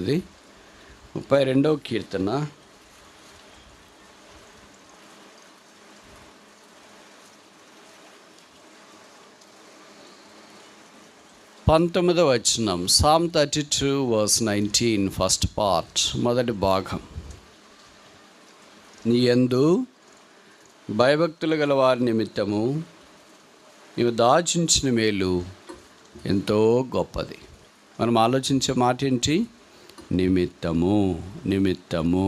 ఉంటుంది. 32వ కీర్తన 19వ వచనం. Psalm 32 verse 19 first part, మొదటి భాగం. నీ యందు భయభక్తులు గల వారి నిమిత్తము నీవు దాచించిన మేలు ఎంతో గొప్పది. మనం ఆలోచించే మాట ఏంటి? నిమిత్తము, నిమిత్తము,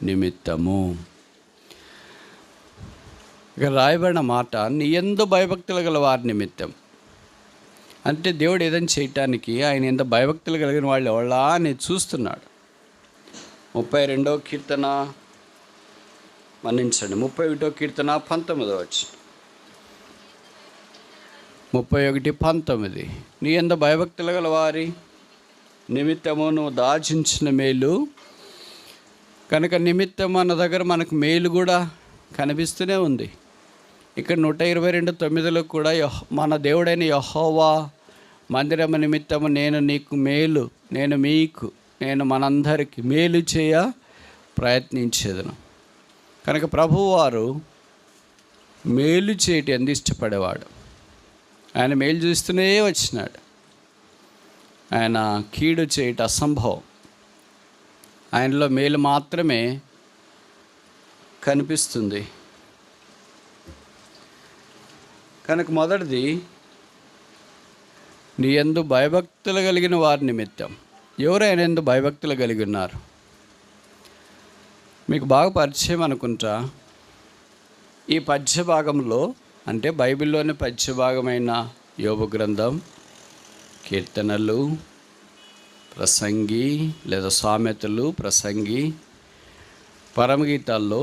నిమిత్తము. ఇక రాయబడిన మాట నీ యందు భయభక్తులు గల వారి నిమిత్తం అంటే దేవుడు ఏదైనా చేయటానికి ఆయన ఎంత భయభక్తులు కలిగిన వాళ్ళు ఎవళ్ళా అని చూస్తున్నాడు. 32వ కీర్తన మన్నించండి, 31వ కీర్తన 19వ వచనం. 31:19 నీ యందు భయభక్తులు గల వారి నిమిత్తము నువ్వు దాచించిన మేలు. కనుక నిమిత్తం అన్న దగ్గర మనకు మేలు కూడా కనిపిస్తూనే ఉంది. ఇక్కడ 122:9 కూడా మన దేవుడైన యెహోవా మందిరము నిమిత్తము నేను నీకు మేలు, నేను మీకు, నేను మనందరికీ మేలు చేయ ప్రయత్నించేదను. కనుక ప్రభువారు మేలు చేయటం ఎంత ఇష్టపడేవాడు. ఆయన మేలు చూస్తూనే వచ్చినాడు. ఆయన కీడు చేయటం అసంభవం. ఆయనలో మేలు మాత్రమే కనిపిస్తుంది. కనుక మొదటిది నీ యందు భయభక్తులు కలిగిన వారి నిమిత్తం. ఎవరు ఆయన యందు భయభక్తులు కలిగి ఉన్నారు? మీకు బాగా పరిచయం అనుకుంటా. ఈ పద్య భాగంలో అంటే బైబిల్లోని పద్య భాగమైన యోబు గ్రంథం, కీర్తనలు, ప్రసంగి లేదా సామెతలు, ప్రసంగి, పరమగీతాల్లో,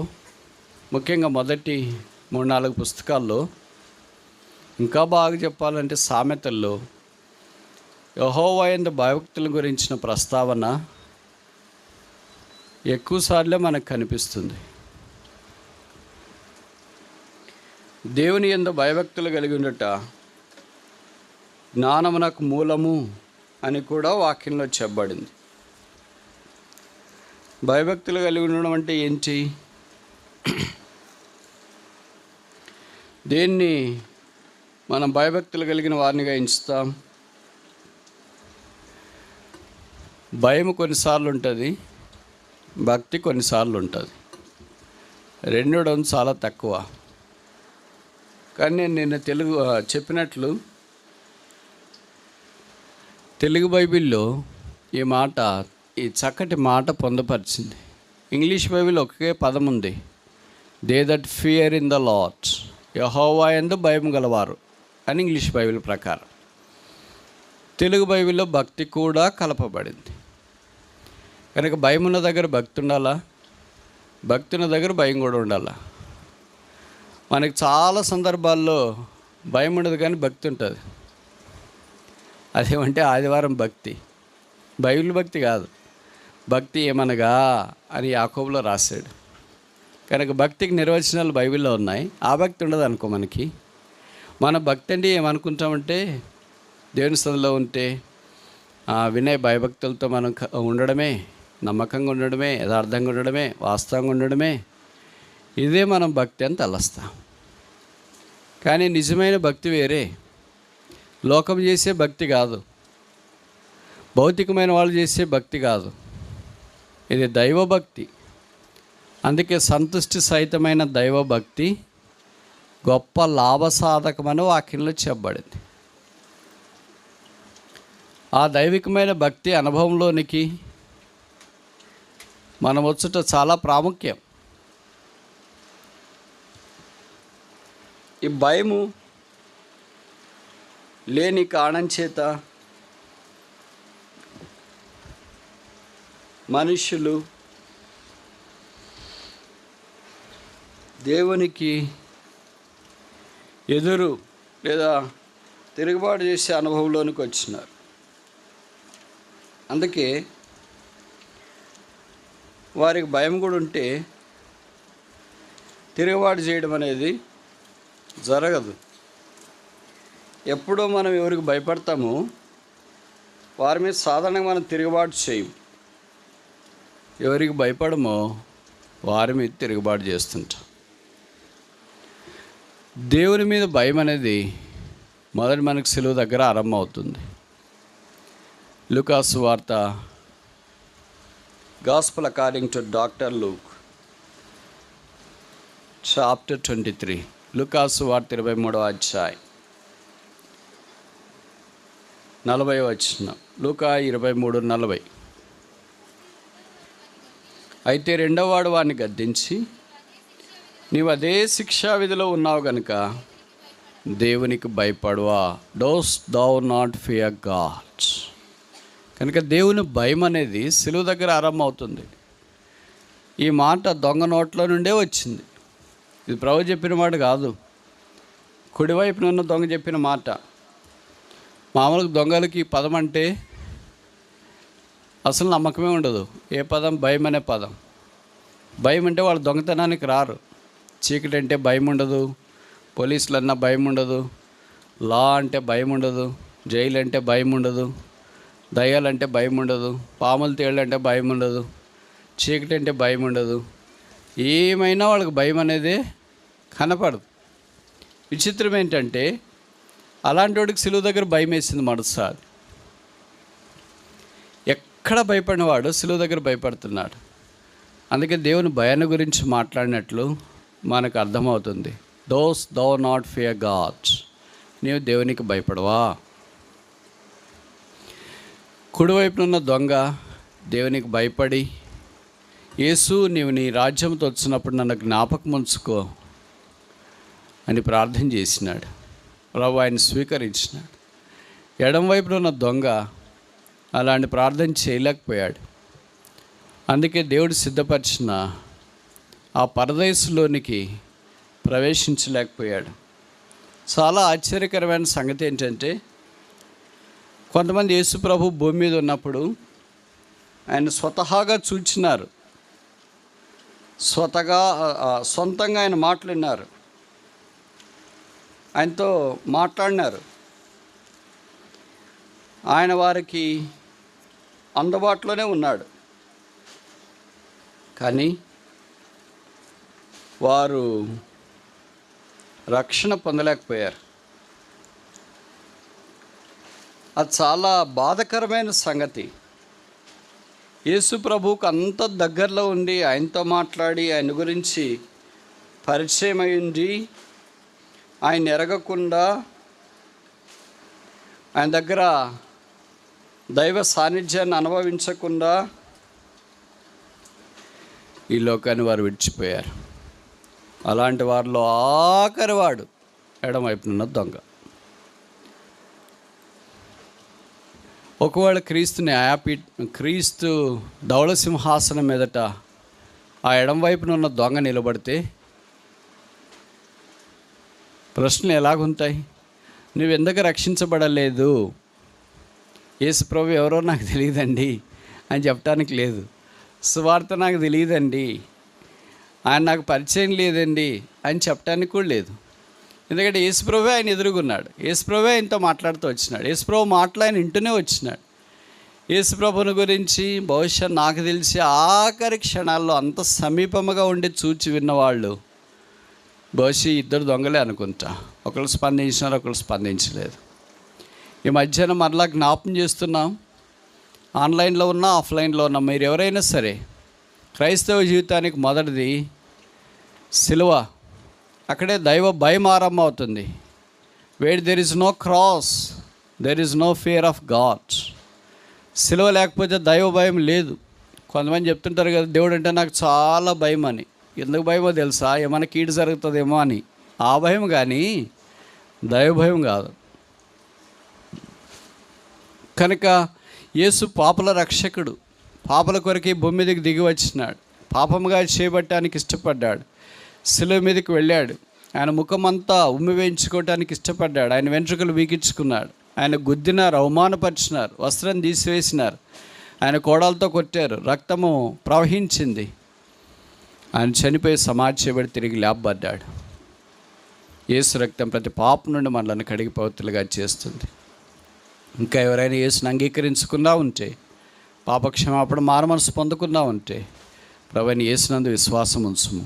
ముఖ్యంగా మొదటి 3-4 పుస్తకాల్లో, ఇంకా బాగా చెప్పాలంటే సామెతల్లో యెహోవా యందు భయభక్తుల గురించిన ప్రస్తావన ఎక్కువసార్లే మనకు కనిపిస్తుంది. దేవుని యందు భయభక్తులు కలిగి ఉండట జ్ఞానమునకు మూలము అని కూడా వాక్యంలో చెప్పబడింది. భయభక్తులు కలిగి ఉండడం అంటే ఏంటి? దేన్ని మనం భయభక్తులు కలిగిన వారినిగా ఎంచుతాం? భయం కొన్నిసార్లు ఉంటుంది, భక్తి కొన్నిసార్లు ఉంటుంది. రెండడం చాలా తక్కువ. కానీ నేను నిన్న చెప్పినట్లు తెలుగు బైబిల్లో ఈ చక్కటి మాట పొందపరిచింది. ఇంగ్లీష్ బైబిల్ ఒకే పదం ఉంది, they that fear in the Lord, యెహోవా యందు భయం గలవారు అని ఇంగ్లీష్ బైబిల్ ప్రకారం. తెలుగు బైబిల్లో భక్తి కూడా కలపబడింది. కనుక భయం ఉన్న దగ్గర భక్తి ఉండాలా, భక్తి ఉన్న దగ్గర భయం కూడా ఉండాలా. మనకి చాలా సందర్భాల్లో భయం ఉండదు కానీ భక్తి ఉంటుంది. అదేమంటే ఆదివారం భక్తి, బైబిల్ భక్తి కాదు. భక్తి ఏమనగా అని యాకోబులో రాశాడు. కనుక భక్తికి నిర్వచనాలు బైబిల్లో ఉన్నాయి. ఆ భక్తి ఉండదు అనుకో మనకి. మన భక్తి అంటే ఏమనుకుంటామంటే దేవుని సన్నిధిలో ఉంటే వినయ భయభక్తులతో మనం ఉండడమే, నమ్మకంగా ఉండడమే, యథార్థంగా ఉండడమే, వాస్తవంగా ఉండడమే, ఇదే మనం భక్తి అని తలస్తాం. కానీ నిజమైన భక్తి వేరే. లోకం చేసే భక్తి కాదు, భౌతికమైన వాళ్ళు చేసే భక్తి కాదు. ఇది దైవభక్తి. అందుకే సంతుష్టి సహితమైన దైవభక్తి గొప్ప లాభసాధకమని వాక్యంలో చెప్పబడింది. ఆ దైవికమైన భక్తి అనుభవంలోనికి మనం వచ్చుట చాలా ప్రాముఖ్యం. ఈ భయము లేని కారణం చేత మనుష్యులు దేవునికి ఎదురు లేదా తిరుగుబాటు చేసే అనుభవంలోనికి వచ్చినారు. అందుకే వారికి భయం కూడా ఉంటే తిరుగుబాటు చేయడం అనేది జరగదు. ఎప్పుడో మనం ఎవరికి భయపడతామో వారి మీద సాధారణంగా మనం తిరుగుబాటు చేయం. ఎవరికి భయపడమో వారి మీద తిరుగుబాటు చేస్తుంటాం. దేవుని మీద భయం అనేది మొదటి మనకు సిలువ దగ్గర ఆరంభం అవుతుంది. లూకాసు వార్త, gospel according to doctor Luke, chapter 23. లూకాసు వార్త 23వ అధ్యాయం 40వ వచనం. లూకా 23:40. అయితే రెండోవాడు వాడిని గద్దించి, నీవు అదే శిక్షా విధిలో ఉన్నావు గనుక దేవునికి భయపడవా? DOST దౌ not fear God. కనుక దేవుని భయం అనేది సిలువ దగ్గర ఆరంభం అవుతుంది. ఈ మాట దొంగ నోట్లో నుండే వచ్చింది. ఇది ప్రభు చెప్పిన మాట కాదు, కుడివైపున ఉన్న దొంగ చెప్పిన మాట. మామూలుగా దొంగలకి ఈ పదం అంటే అసలు నమ్మకమే ఉండదు. ఏ పదం? భయం అనే పదం. భయం అంటే వాళ్ళు దొంగతనానికి రారు. చీకటి అంటే భయం ఉండదు, పోలీసులు అన్నా భయం ఉండదు, లా అంటే భయం ఉండదు, జైలు అంటే భయం ఉండదు, దయ్యాలంటే భయం ఉండదు, పాములు తేళ్ళు అంటే భయం ఉండదు, చీకటి అంటే భయం ఉండదు. ఏమైనా వాళ్ళకి భయం అనేది కనపడదు. విచిత్రం ఏంటంటే అలాంటి వాడికి సిలువ దగ్గర భయం వేసింది మొదటిసారి. ఎక్కడ భయపడిన వాడు సిలువ దగ్గర భయపడుతున్నాడు. అందుకే దేవుని భయాన్ని గురించి మాట్లాడినట్లు మనకు అర్థమవుతుంది. Dost thou not fear God. నీవు దేవునికి భయపడవా? కుడివైపున ఉన్న దొంగ దేవునికి భయపడి, యేసు నీవు నీ రాజ్యంతో వచ్చినప్పుడు నన్ను జ్ఞాపకం ఉంచుకో అని ప్రార్థన చేసినాడు. ప్రభు ఆయన స్వీకరించినాడు. ఎడం వైపున ఉన్న దొంగ అలాంటి ప్రార్థన చేయలేకపోయాడు. అందుకే దేవుడు సిద్ధపరిచిన ఆ పరదేశంలోనికి ప్రవేశించలేకపోయాడు. చాలా ఆశ్చర్యకరమైన సంగతి ఏంటంటే, కొంతమంది యేసు ప్రభు భూమి మీద ఉన్నప్పుడు ఆయన స్వతహాగా చూచినారు, సొంతంగా ఆయన మాట్లాడినారు, ఆయనతో మాట్లాడినారు. ఆయన వారికి అందుబాటులోనే ఉన్నాడు. కానీ వారు రక్షణ పొందలేకపోయారు. అది చాలా బాధాకరమైన సంగతి. యేసు ప్రభువుకు అంత దగ్గరలో ఉండి ఆయనతో మాట్లాడి ఆయన గురించి పరిచయం అయ్యింది, ఆయన ఎరగకుండా ఆయన దగ్గర దైవ సాన్నిధ్యాన్ని అనుభవించకుండా ఈ లోకాన్ని వారు విడిచిపోయారు. అలాంటి వారిలో ఆఖరి వాడు ఎడమవైపునున్న దొంగ. ఒకవేళ క్రీస్తు ధవళ సింహాసనం మీదట ఆ ఎడమవైపునున్న దొంగ నిలబడితే ప్రశ్నలు ఎలాగుంటాయి? నువ్వు ఎందుకు రక్షించబడలేదు? యేసు ప్రభు ఎవరో నాకు తెలియదండి అని చెప్పడానికి లేదు. సువార్త నాకు తెలియదండి, ఆయన నాకు పరిచయం లేదండి అని చెప్పడానికి కూడా లేదు. ఎందుకంటే యేసుప్రభువే ఆయన ఎదురుగున్నాడు. యేసుప్రభువే ఆయనతో మాట్లాడుతూ వచ్చినాడు. యేసుప్రభు మాటలు ఆయన ఇంటూనే వచ్చినాడు. యేసుప్రభుని గురించి బహుశా నాకు తెలిసి ఆఖరి క్షణాల్లో అంత సమీపముగా ఉండి చూచి విన్నవాళ్ళు బహుశా ఇద్దరు దొంగలే అనుకుంటా. ఒకళ్ళు స్పందించినారు, ఒకళ్ళు స్పందించలేదు. ఈ మధ్యాహ్నం మరలా జ్ఞాపం చేస్తున్నాం, ఆన్లైన్లో ఉన్నా ఆఫ్లైన్లో ఉన్నా మీరు ఎవరైనా సరే, క్రైస్తవ జీవితానికి మొదటిది సిలువ. అక్కడే దైవ భయం ఆరంభం అవుతుంది. Where there is no cross, there is no fear of God. సిలువ లేకపోతే దైవ భయం లేదు. కొంతమంది చెప్తుంటారు కదా, దేవుడు అంటే నాకు చాలా భయం అని. ఎందుకు భయమో తెలుసా? ఏమైనా కీడు జరుగుతుందేమో అని. ఆ భయం కానీ దైవ భయం కాదు. కనుక యేసు పాపల రక్షకుడు. పాపల కొరకే భూమి మీదకి దిగి వచ్చినాడు. పాపముగా చేయబట్టడానికి ఇష్టపడ్డాడు. శిలువ మీదకి వెళ్ళాడు. ఆయన ముఖమంతా ఉమ్మి వేయించుకోవటానికి ఇష్టపడ్డాడు. ఆయన వెంట్రుకలు వీకించుకున్నాడు. ఆయన గుద్దినారు, అవమానపరిచినారు, వస్త్రం తీసివేసినారు, ఆయన కోడాలతో కొట్టారు, రక్తము ప్రవహించింది. ఆయన చనిపోయి సమాధి చేయబడి తిరిగి లేపబడ్డాడు. యేసు రక్తం ప్రతి పాపం నుండి మనల్ని కడిగి పవిత్రులుగా చేస్తుంది. ఇంకా ఎవరైనా యేసుని అంగీకరించుకున్నా ఉంటే పాపక్షమాపణ మారుమనసు పొందుకున్నామంటే ప్రభువైన యేసునందు విశ్వాసం ఉంచుము.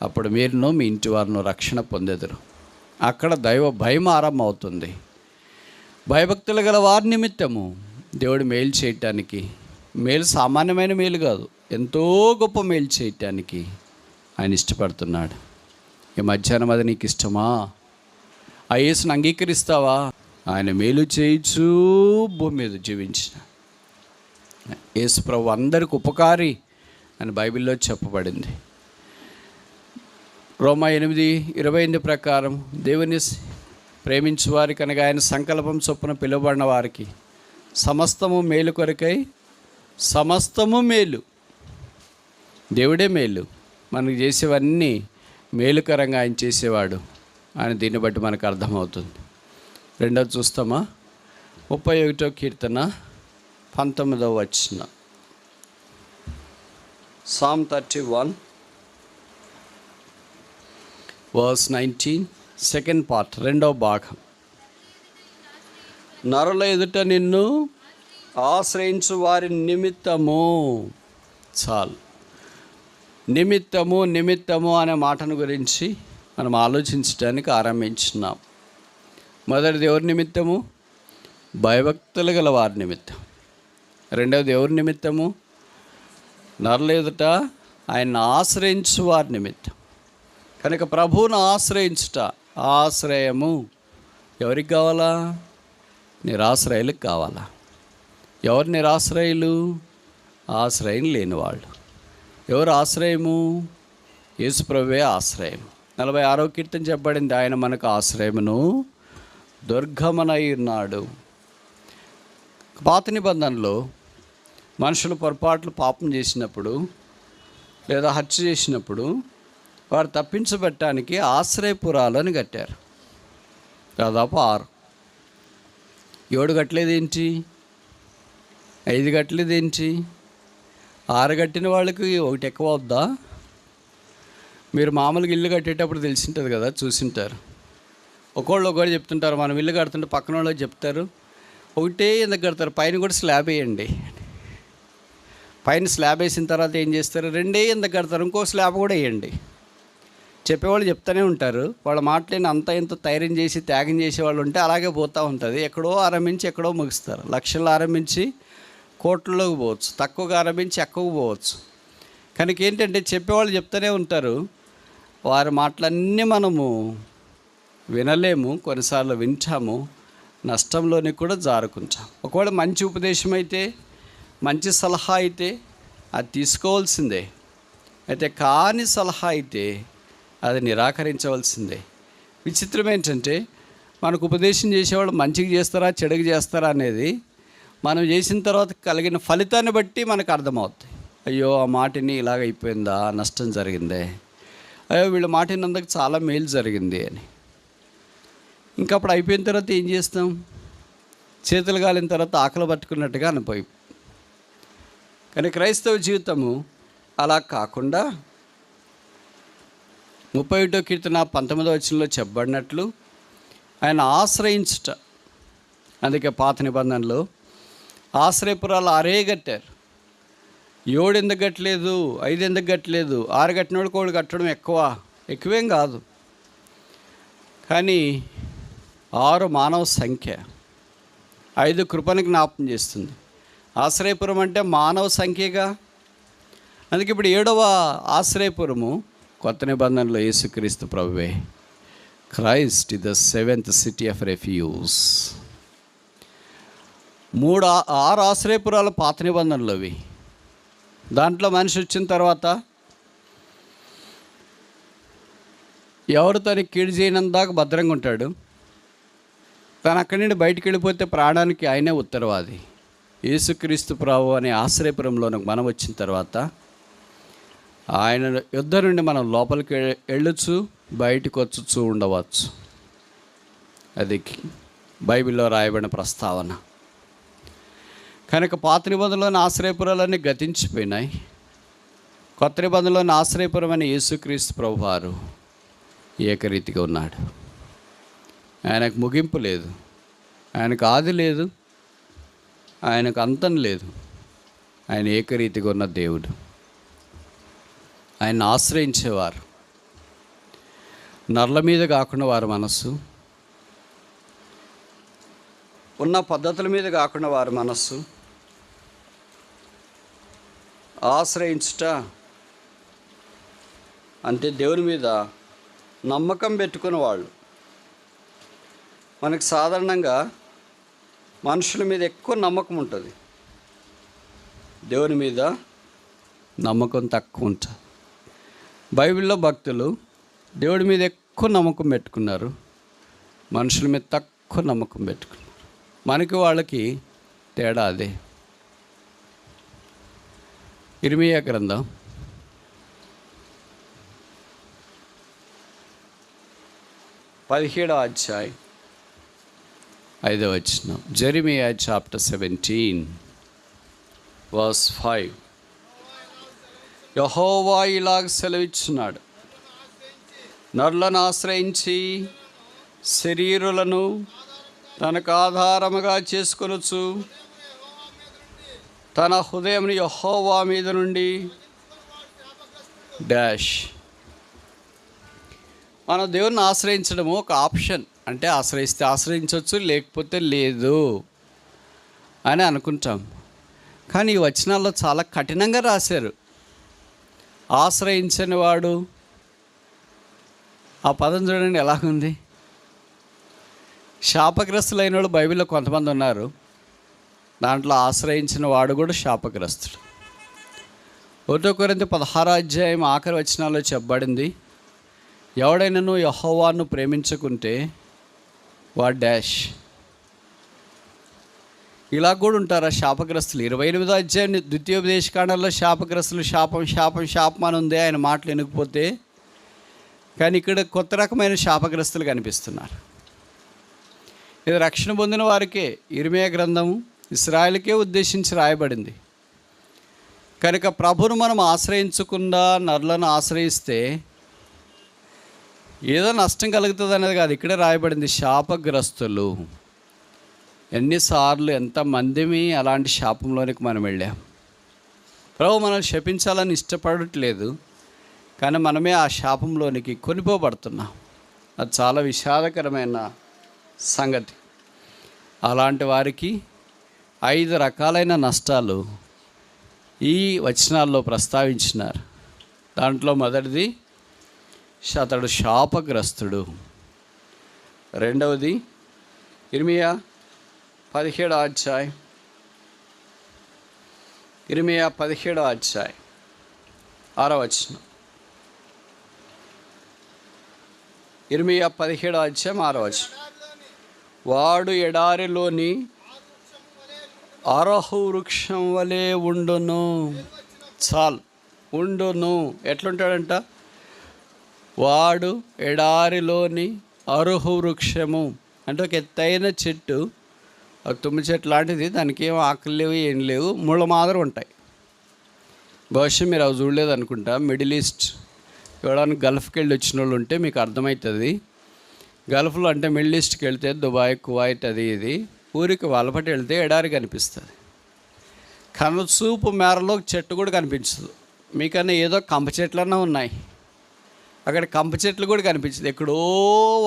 అప్పుడు మీరును మీ ఇంటి వారిను రక్షణ పొందెదరు. అక్కడ దైవ భయం ఆరంభం అవుతుంది. భయభక్తులు గల వారి నిమిత్తము దేవుడు మేలు చేయటానికి, మేలు సామాన్యమైన మేలు కాదు, ఎంతో గొప్ప మేలు చేయటానికి ఆయన ఇష్టపడుతున్నాడు. ఈ మధ్యాహ్నం అది నీకు ఇష్టమా? ఆ యేసుని అంగీకరిస్తావా? ఆయన మేలు చేయించు భూమి మీద జీవించిన యేసు ప్రభు అందరికి ఉపకారి అని బైబిల్లో చెప్పబడింది. రోమా 8:28 ప్రకారం దేవుని ప్రేమించు వారికి అనగా ఆయన సంకల్పం చొప్పున పిలువబడిన వారికి సమస్తము మేలు కొరకై, సమస్తము మేలు, దేవుడే మేలు, మనకు చేసేవన్నీ మేలుకరంగా ఆయన చేసేవాడు అని దీన్ని బట్టి మనకు అర్థమవుతుంది. రెండోది చూస్తామా? 31వ కీర్తన 19వ వచనం. Psalm 31 verse 19, సెకండ్ పార్ట్, రెండవ భాగం. నరుల ఎదుట నిన్ను ఆశ్రయించు వారి నిమిత్తము. చాలు, నిమిత్తము అనే మాటను గురించి మనం ఆలోచించడానికి ఆరంభించున్నాం. మొదటిది ఎవరి నిమిత్తము? భయభక్తులు గల వారి నిమిత్తం. రెండవది ఎవరి నిమిత్తము? నరుల ఎదుట ఆయన ఆశ్రయించు వారి నిమిత్తం. కనుక ప్రభువును ఆశ్రయించుట, ఆశ్రయము ఎవరికి కావాలా? నిరాశ్రయులకు కావాలా? ఎవరు నిరాశ్రయులు? ఆశ్రయం లేని వాళ్ళు. ఎవరు ఆశ్రయము? యేసు ప్రభువే ఆశ్రయం. 46వ కీర్తన చెప్పబడింది, ఆయన మనకు ఆశ్రయమును దుర్గమనై ఉన్నాడు. పాత నిబంధనలో మనుషులు పొరపాట్లు పాపం చేసినప్పుడు లేదా హత్య చేసినప్పుడు వారు తప్పించబెట్టడానికి ఆశ్రయపురాలను కట్టారు. దాదాపు 6. 7 కట్టలేదేంటి? 5 కట్టలేదేంటి? 6 కట్టిన వాళ్ళకి ఒకటి ఎక్కువ అవుద్దా? మీరు మామూలుగా ఇల్లు కట్టేటప్పుడు తెలిసింటుంది కదా, చూసింటారు. ఒకళ్ళు చెప్తుంటారు, మనం ఇల్లు కడుతుంటే పక్కన వాళ్ళు చెప్తారు, ఒకటే ఎందుకు కడతారు, పైన కూడా స్లాబ్ వేయండి. పైన స్లాబ్ వేసిన తర్వాత ఏం చేస్తారు? 2 ఎందుకు కడతారు, ఇంకో స్లాబ్ కూడా వేయండి. చెప్పేవాళ్ళు చెప్తూనే ఉంటారు. వాళ్ళ మాటలేని అంత ఇంత ధైర్యం చేసి త్యాగం చేసేవాళ్ళు ఉంటే అలాగే పోతూ ఉంటుంది. ఎక్కడో ఆరంభించి ఎక్కడో ముగిస్తారు. లక్షలు ఆరంభించి కోట్లలోకి పోవచ్చు, తక్కువగా ఆరంభించి ఎక్కువకు పోవచ్చు. కనుక ఏంటంటే చెప్పేవాళ్ళు చెప్తూనే ఉంటారు. వారి మాటలన్నీ మనము వినలేము, కొన్నిసార్లు వింటాము, నష్టంలోని కూడా జారుకుంటాం. ఒకవేళ మంచి ఉపదేశం అయితే, మంచి సలహా అయితే అది తీసుకోవాల్సిందే. అయితే కాని సలహా అయితే అది నిరాకరించవలసిందే. విచిత్రం ఏంటంటే మనకు ఉపదేశం చేసేవాళ్ళు మంచిగా చేస్తారా చెడుగా చేస్తారా అనేది మనం చేసిన తర్వాత కలిగిన ఫలితాన్ని బట్టి మనకు అర్థమవుతుంది. అయ్యో ఆ మాటని ఇలాగ అయిపోయిందా, నష్టం జరిగిందే, అయ్యో వీళ్ళ మాటినందుకు చాలా మేలు జరిగింది అని. ఇంకా అప్పుడు అయిపోయిన తర్వాత ఏం చేస్తాం? చేతులు కాలిన తర్వాత ఆకలి పట్టుకున్నట్టుగా అనిపోయి. కానీ క్రైస్తవ జీవితము అలా కాకుండా 31వ కీర్తన 19వ వచనంలో చెప్పబడినట్లు ఆయన ఆశ్రయించుట. అందుకే పాత నిబంధనలో ఆశ్రయపురాలు 6 కట్టారు. 7 ఎందుకు కట్టలేదు, 5 ఎందుకు కట్టలేదు? 6 కట్టినోడు కోడు కట్టడం ఎక్కువేం కాదు. కానీ 6 మానవ సంఖ్య, 5 కృపను జ్ఞాపకం చేస్తుంది. ఆశ్రయపురం అంటే మానవ సంఖ్యగా. అందుకే ఇప్పుడు 7వ ఆశ్రయపురము కొత్త నిబంధనలో యేసుక్రీస్తు ప్రభువే. Christ the 7th city of refuge. 6 ఆశ్రయపురాలు పాత నిబంధనలు అవి. దాంట్లో మనిషి వచ్చిన తర్వాత ఎవరు తనకి కీడు చేయనంత దాకా భద్రంగా ఉంటాడు. తను అక్కడి నుండి బయటికి వెళ్ళిపోతే ప్రాణానికి ఆయనే ఉత్తరవాది. యేసుక్రీస్తు ప్రభు అనే ఆశ్రయపురంలోకి మనం వచ్చిన తర్వాత ఆయన యుద్ధ నుండి మనం లోపలికి వెళ్ళొచ్చు, బయటకు వచ్చుచూ ఉండవచ్చు. అది బైబిల్లో రాయబడిన ప్రస్తావన. కనుక పాత నిబంధనలోని ఆశ్రయపురాలన్నీ గతించిపోయినాయి. కొత్త నిబంధనలోని ఆశ్రయపురం అనే యేసుక్రీస్తు ప్రభువారు ఏకరీతిగా ఉన్నాడు. ఆయనకు ముగింపు లేదు, ఆయనకు ఆది లేదు, ఆయనకు అంతం లేదు. ఆయన ఏకరీతిగా ఉన్న దేవుడు. ఆయన ఆశ్రయించేవారు నర్ల మీద కాకుండా వారి మనస్సు, ఉన్న పద్ధతుల మీద కాకుండా వారి మనస్సు ఆశ్రయించుట అంటే దేవుని మీద నమ్మకం పెట్టుకున్న వాళ్ళు. మనకు సాధారణంగా మనుషుల మీద ఎక్కువ నమ్మకం ఉంటుంది, దేవుని మీద నమ్మకం తక్కువ ఉంటుంది. బైబిల్లో భక్తులు దేవుడి మీద ఎక్కువ నమ్మకం పెట్టుకున్నారు, మనుషుల మీద తక్కువ నమ్మకం పెట్టుకున్నారు. మనకి వాళ్ళకి తేడా అదే. ఇర్మీయా గ్రంథం 17వ అధ్యాయం 5వ వచనం. Jeremiah chapter 17 verse 5. యెహోవా ఇలాగ సెలవిచ్చున్నాడు, నరులను ఆశ్రయించి శరీరులను తనకు ఆధారముగా చేసుకొనుచు తన హృదయమును యెహోవా మీద నుండి డాష్. మన దేవుని ఆశ్రయించడము ఒక ఆప్షన్. అంటే ఆశ్రయిస్తే ఆశ్రయించవచ్చు, లేకపోతే లేదు అని అనుకుంటాం. కానీ ఈ వచనాల్లో చాలా కఠినంగా రాశారు. ఆశ్రయించని వాడు, ఆ పదం చూడండి ఎలాగుంది. శాపగ్రస్తులైన వాళ్ళు బైబిల్లో కొంతమంది ఉన్నారు, దాంట్లో ఆశ్రయించిన వాడు కూడా శాపగ్రస్తుడు. 1 కొరింథీ 16వ అధ్యాయం ఆఖరి వచనాల్లో చెప్పబడింది, ఎవడైనాను యెహోవాను ప్రేమించుకుంటే వాడు డాష్. ఇలా కూడా ఉంటారా శాపగ్రస్తులు? 28వ అధ్యాయం ద్వితీయోపదేశకాండంలో శాపగ్రస్తులు శాపం శాపం శాపం అని ఉంది, ఆయన మాటలు వినకపోతే. కానీ ఇక్కడ కొత్త రకమైన శాపగ్రస్తులు కనిపిస్తున్నారు. ఇది రక్షణ పొందిన వారికే. ఇర్మీయా గ్రంథము ఇశ్రాయేలుకే ఉద్దేశించి రాయబడింది. కనుక ప్రభువును మనం ఆశ్రయించకుండా నరులను ఆశ్రయిస్తే ఏదో నష్టం కలుగుతుంది అనేది కాదు, ఇక్కడే రాయబడింది శాపగ్రస్తులు. ఎన్నిసార్లు ఎంతమందిమి అలాంటి శాపంలోనికి మనం వెళ్ళాం. ప్రభు మనం శపించాలని ఇష్టపడట్లేదు, కానీ మనమే ఆ శాపంలోనికి కొనిపోబడుతున్నాం. అది చాలా విషాదకరమైన సంగతి. అలాంటి వారికి 5 రకాలైన నష్టాలు ఈ వచనాల్లో ప్రస్తావించినారు. దాంట్లో మొదటిది అతడు శాపగ్రస్తుడు. రెండవది ఇర్మీయా 17వ అధ్యాయం 6వ వచనం. ఇర్మీయా 17వ అధ్యాయం 6వ వచనం. వాడు ఎడారిలోని అరహు వృక్షం వలె ఉండును. చాలు, ఉండును. ఎట్లుంటాడంట? వాడు ఎడారిలోని అరుహు వృక్షము అంటే ఒక ఎత్తైన చెట్టు, ఒక తుమ్మి చెట్టు లాంటిది. దానికి ఏం ఆకులు లేవు, ఏం లేవు, ముళ్ళ మాదిరి ఉంటాయి. బహుశా మీరు అవి చూడలేదు అనుకుంటా. మిడిల్ ఈస్ట్ ఎవడన్నా గల్ఫ్కి వెళ్ళి వచ్చిన వాళ్ళు ఉంటే మీకు అర్థమవుతుంది. గల్ఫ్లో అంటే మిడిల్ ఈస్ట్కి వెళ్తే దుబాయ్, కువైట్, అది ఇది ఊరికి వలపటి వెళ్తే ఎడారి కనిపిస్తుంది. కనుచూపు మేరలో చెట్టు కూడా కనిపించదు. మీకన్నా ఏదో కంప చెట్లన్నా ఉన్నాయి, అక్కడ కంప చెట్లు కూడా కనిపించదు. ఎక్కడో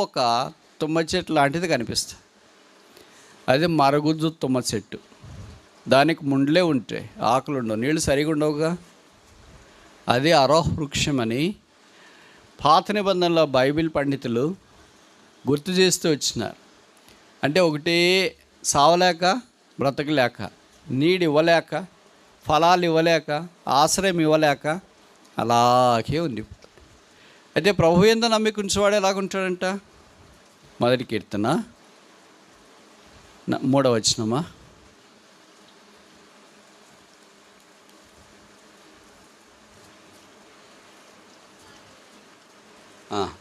ఒక తుమ్మ చెట్టు లాంటిది కనిపిస్తుంది. అది మరుగుజ్జు తుమ్మ చెట్టు. దానికి ముండ్లే ఉంటాయి, ఆకులు ఉండవు, నీళ్ళు సరిగా ఉండవుగా. అది అరోహ్ వృక్షం అని పాత నిబంధనలో బైబిల్ పండితులు గుర్తు చేస్తూ వచ్చినారు. అంటే ఒకటే సావలేక, బ్రతకలేక, నీడు ఇవ్వలేక, ఫలాలు ఇవ్వలేక, ఆశ్రయం ఇవ్వలేక అలాగే ఉంది. అయితే ప్రభు యందు నమ్మిక ఉంచేవాడు ఎలాగుంటాడంట? మొదటి కీర్తన 3వ వచనమా?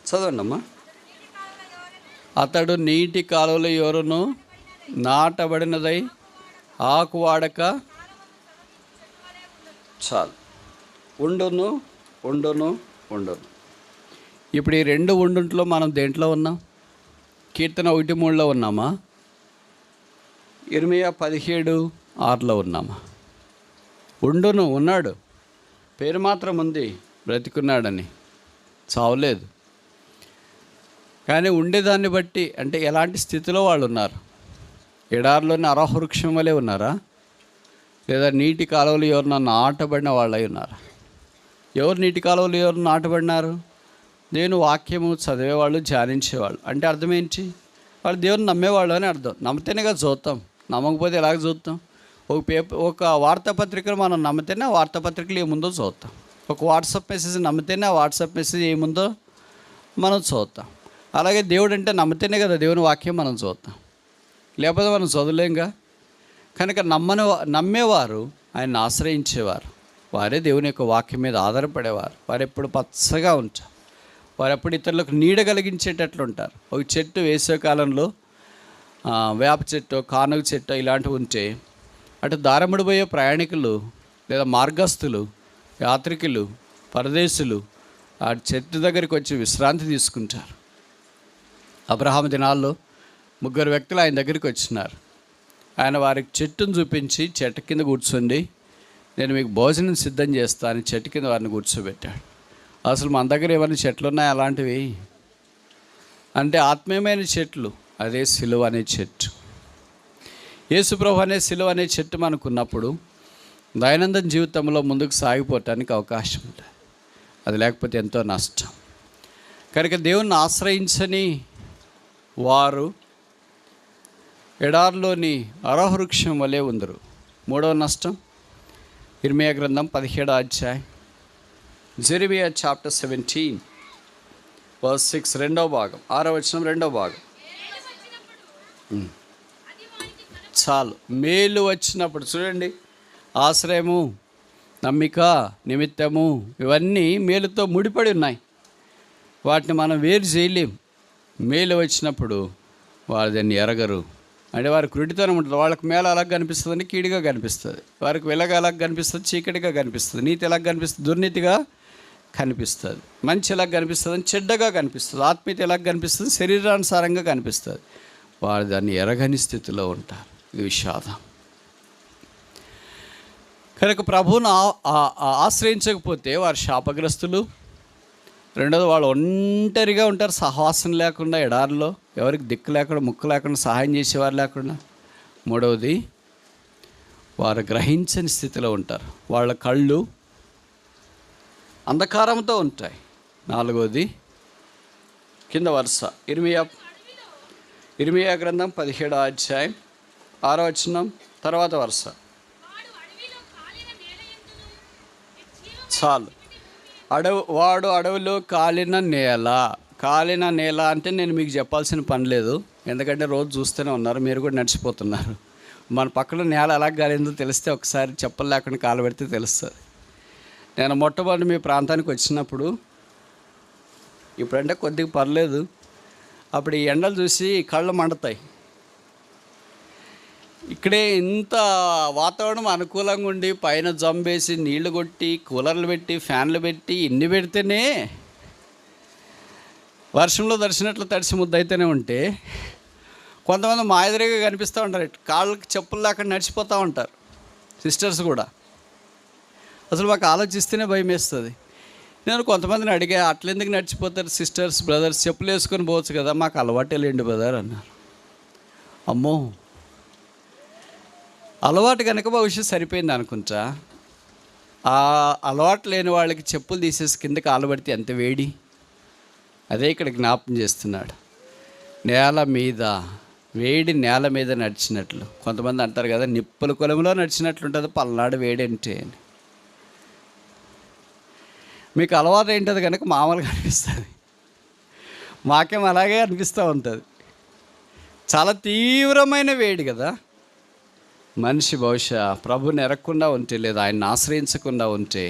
చదవండి అమ్మా. అతడు నీటి కాలువల యోరును నాటబడినదై ఆకు వాడక చాలు, ఉండును ఉండును ఉండును. ఇప్పుడు ఈ 2 ఉండుంట్లో మనం దేంట్లో ఉన్నాం? కీర్తన 1:3లో ఉన్నామా? ఇర్మీయా 17:6లో ఉన్నామా? ఉండును, ఉన్నాడు, పేరు మాత్రం ఉంది బ్రతికున్నాడని, చావలేదు. కానీ ఉండేదాన్ని బట్టి అంటే ఎలాంటి స్థితిలో వాళ్ళు ఉన్నారు? ఎడారిలోని అరవృక్షం వలె ఉన్నారా? లేదా నీటి కాలువలు ఎవరన్నా నాటబడిన వాళ్ళు అయి ఉన్నారా? ఎవరు నీటి కాలువలు ఎవరు నాటబడినారు? దేవుని వాక్యము చదివేవాళ్ళు, ధ్యానించేవాళ్ళు. అంటే అర్థం ఏంటి? వాళ్ళు దేవుని నమ్మేవాళ్ళు అని అర్థం. నమ్మితేనే కదా చూద్దాం, నమ్మకపోతే ఎలాగ చూద్దాం? ఒక వార్తాపత్రికలు మనం నమ్మితేనే ఆ వార్తాపత్రికలు ఏముందో చూద్దాం. ఒక వాట్సాప్ మెసేజ్ నమ్మితేనే ఆ వాట్సాప్ మెసేజ్ ఏముందో మనం చూద్దాం. అలాగే దేవుడు అంటే నమ్మితేనే కదా దేవుని వాక్యం మనం చూద్దాం, లేకపోతే మనం చదవలేంగా. కనుక నమ్మేవారు, ఆయన్ని ఆశ్రయించేవారు, వారే దేవుని యొక్క వాక్యం మీద ఆధారపడేవారు. వారు ఎప్పుడు పచ్చగా ఉంటారు, వారు ఎప్పుడు ఇతరులకు నీడ కలిగించేటట్లు ఉంటారు. ఒక చెట్టు వేసవికాలంలో వేప చెట్టు, కానుగ చెట్టు ఇలాంటివి ఉంటే అటు దారముడిపోయే ప్రయాణికులు లేదా మార్గస్థులు, యాత్రికులు, పరదేశులు ఆ చెట్టు దగ్గరికి వచ్చి విశ్రాంతి తీసుకుంటారు. అబ్రహాము దినాల్లో 3 వ్యక్తులు ఆయన దగ్గరికి వచ్చినారు. ఆయన వారికి చెట్టును చూపించి చెట్టు కింద కూర్చోండి, నేను మీకు భోజనం సిద్ధం చేస్తాను, చెట్టు కింద వారిని కూర్చోబెట్టాడు. అసలు మన దగ్గర ఏమైనా చెట్లు ఉన్నాయి అలాంటివి? అంటే ఆత్మీయమైన చెట్లు, అదే సిలువ అనే చెట్టు. యేసుప్రభు అనే సిలువ అనే చెట్టు మనకున్నప్పుడు దైనందిన జీవితంలో ముందుకు సాగిపోవటానికి అవకాశం ఉంటుంది. అది లేకపోతే ఎంతో నష్టం. కనుక దేవుణ్ణి ఆశ్రయించని వారు ఎడారిలోని అరవృక్షం వలె ఉందరు. 3వ నష్టం ఇర్మియా గ్రంథం 17వ అధ్యాయం, జెరమియా చాప్టర్ 17 వర్స్ 6, 2వ భాగం, 6వ వచనం 2వ భాగం. చాలు, మేలు వచ్చినప్పుడు చూడండి, ఆశ్రయము, నమ్మిక, నిమిత్తము ఇవన్నీ మేలుతో ముడిపడి ఉన్నాయి. వాటిని మనం వేరు చేయలేం. మేలు వచ్చినప్పుడు వారు దాన్ని ఎరగరు. అంటే వారికి రుడితనం ఉంటుంది. వాళ్ళకి మేలు అలాగ కనిపిస్తుందని కీడుగా కనిపిస్తుంది, వారికి వెలగ అలాగ కనిపిస్తుంది, చీకటిగా కనిపిస్తుంది, నీతి ఎలాగ కనిపిస్తుంది, దుర్నీతిగా కనిపిస్తుంది, మంచి ఎలాగ కనిపిస్తుంది, చెడ్డగా కనిపిస్తుంది, ఆత్మీయత ఎలాగ కనిపిస్తుంది, శరీరానుసారంగా కనిపిస్తుంది. వారు దాన్ని ఎరగని స్థితిలో ఉంటారు. ఇది విషాదం. కనుక ప్రభువును ఆశ్రయించకపోతే వారు శాపగ్రస్తులు. రెండోది, వాళ్ళు ఒంటరిగా ఉంటారు, సహవాసం లేకుండా ఎడారిలో, ఎవరికి దిక్కు లేకుండా, ముక్కు లేకుండా, సహాయం చేసేవారు లేకుండా. మూడవది, వారు గ్రహించని స్థితిలో ఉంటారు, వాళ్ళ కళ్ళు అంధకారంతో ఉంటాయి. నాలుగవది, కింద వరుస ఇర్మియా గ్రంథం 17వ అధ్యాయం 6వ వచనం తర్వాత వరుస. చాలు, వాడు అడవిలో కాలిన నేల అంటే నేను మీకు చెప్పాల్సిన పని లేదు, ఎందుకంటే రోజు చూస్తూనే ఉన్నారు, మీరు కూడా నడిచిపోతున్నారు. మన పక్కన నేల ఎలా కాలిందో తెలిస్తే ఒకసారి చెప్పలు లేకుండా కాలు పెడితే తెలుస్తుంది. నేను మొట్టమొదటి మీ ప్రాంతానికి వచ్చినప్పుడు, ఇప్పుడంటే కొద్దిగా పర్లేదు, అప్పుడు ఈ ఎండలు చూసి కళ్ళు మండుతాయి. ఇక్కడే ఇంత వాతావరణం అనుకూలంగా ఉండి పైన జంబేసి నీళ్లు కొట్టి కూలర్లు పెట్టి ఫ్యాన్లు పెట్టి ఇన్ని పెడితేనే వర్షంలో తడిసినట్లు తడిసి ముద్దయితేనే ఉంటే, కొంతమంది మా ఎదురుగా కనిపిస్తూ ఉంటారు, కాళ్ళకి చెప్పులు లేకుండా నడిచిపోతూ ఉంటారు సిస్టర్స్ కూడా. అసలు మాకు ఆలోచిస్తేనే భయం వేస్తుంది. నేను కొంతమందిని అడిగా, అట్లెందుకు నడిచిపోతారు సిస్టర్స్, బ్రదర్స్, చెప్పులు వేసుకొని పోవచ్చు కదా, మాకు అలవాటే లేండి బ్రదర్ అన్నారు. అమ్మో, అలవాటు కనుక భవిష్యత్తు సరిపోయింది అనుకుంటా. ఆ అలవాటు లేని వాళ్ళకి చెప్పులు తీసేసి కిందకి ఆలబడితే ఎంత వేడి. అదే ఇక్కడ జ్ఞాపం చేస్తున్నాడు. నేల మీద, వేడి నేల మీద నడిచినట్లు. కొంతమంది అంటారు కదా, నిప్పుల కొలంలో నడిచినట్లు ఉంటుంది పల్నాడు వేడి అంటే. మీకు అలవాటు ఏంటది కనుక మామూలుగా అనిపిస్తుంది, మాకేం అలాగే అనిపిస్తూ ఉంటుంది. చాలా తీవ్రమైన వేడి కదా. మనిషి బహుశా ప్రభుని ఎరగకుండా ఉంటే, లేదా ఆయన్ని ఆశ్రయించకుండా ఉంటే,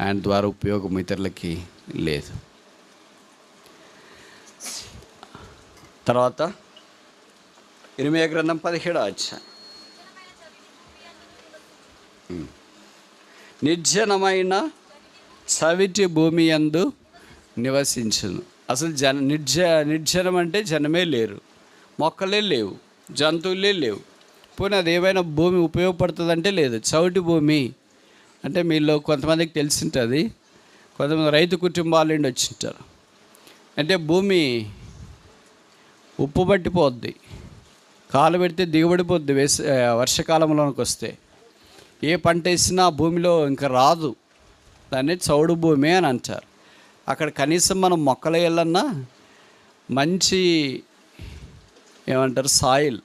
ఆయన ద్వారా ఉపయోగం ఇతరులకి లేదు. తర్వాత ఇర్మియా గ్రంథం 17వ అధ్యాయం, నిర్జనమైన చవిటి భూమి యందు నివసించును. అసలు నిర్జనం అంటే జనమే లేరు, మొక్కలే లేవు, జంతువులే లేవు. పోనీ అది ఏమైనా భూమి ఉపయోగపడుతుందంటే లేదు. చవిటి భూమి, అంటే మీలో కొంతమందికి తెలిసింటుంది, కొంతమంది రైతు కుటుంబాల నుండి వచ్చింటారు. అంటే భూమి ఉప్పు పట్టిపోద్ది, కాలు పెడితే దిగుబడిపోద్ది. వర్షాకాలంలోనికి వస్తే ఏ పంట వేసినా భూమిలో ఇంకా రాదు, దాన్ని చౌడు భూమి అని అంటారు. అక్కడ కనీసం మనం మొక్కలు వేయాలన్నా మంచి ఏమంటారు సాయిల్